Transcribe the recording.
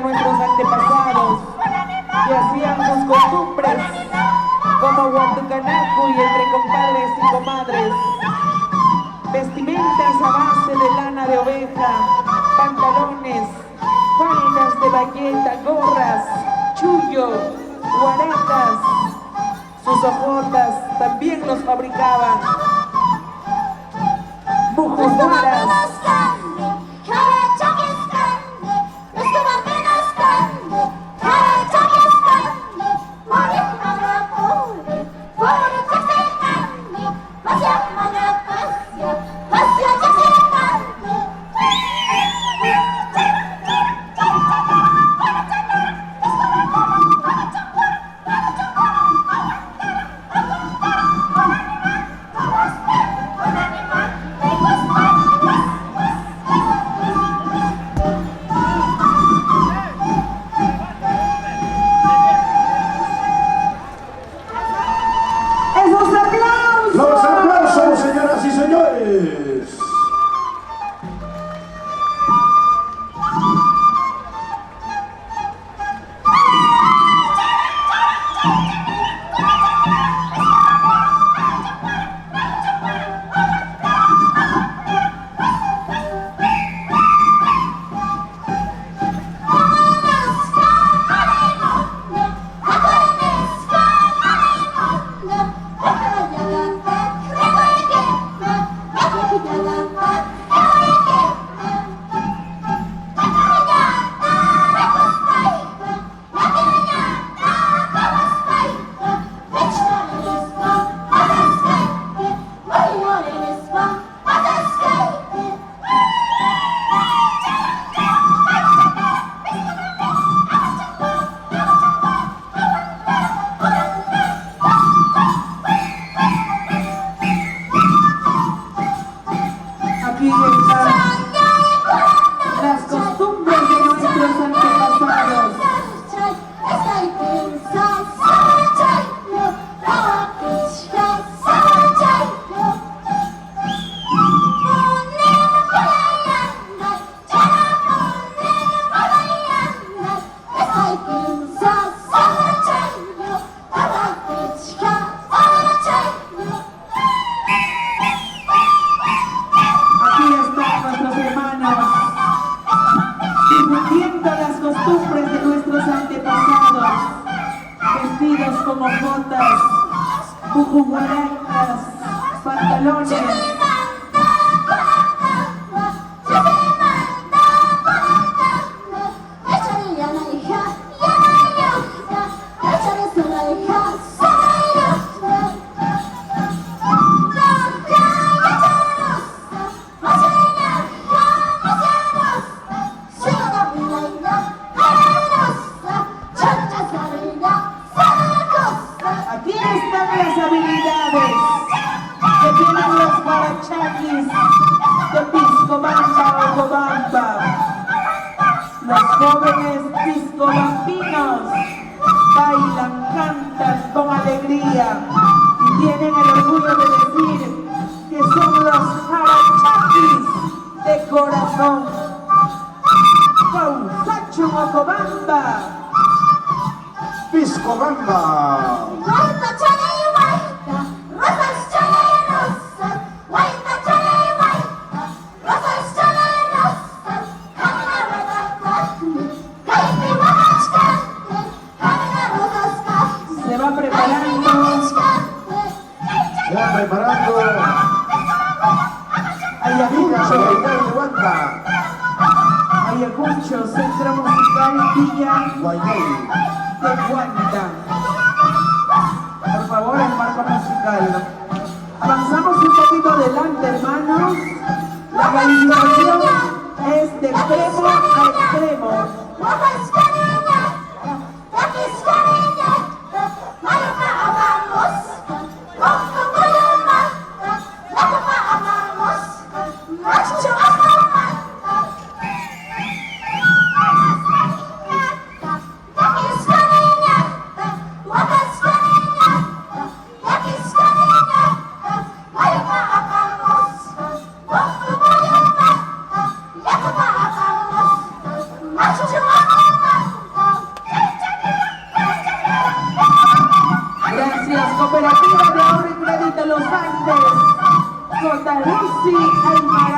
de nuestros antepasados que hacían sus costumbres como Huatucanacu y entre compadres y comadres. Vestimentas a base de lana de oveja, pantalones, faldas de bayeta, gorras, chullo, guaracas. Sus ojotas también los fabricaban. Mujujuaras. ¡Los aplausos, señoras y señores! Aquí están las costumbres de nuestros antepasados. Difundiendo las costumbres de nuestros antepasados, vestidos como botas, mujuguaracas, pantalones. Aquí están las habilidades que tienen los guarachaquis de Piscobamba o Cobamba. Los jóvenes piscobambinos bailan, cantan con alegría y tienen el orgullo de decir que son los guarachaquis de corazón. Causacho o Cobamba. Piscobamba. Se va preparando. Se va preparando. Ayacucho, Centro Musical Villa Guaynay. de Guanta. Por favor, el marco musical. Avanzamos un poquito adelante, hermanos. La calificación es de extremo a extremo. Cooperativa de Ahorro y Crédito Los Andes, J. Rossi Almaraz.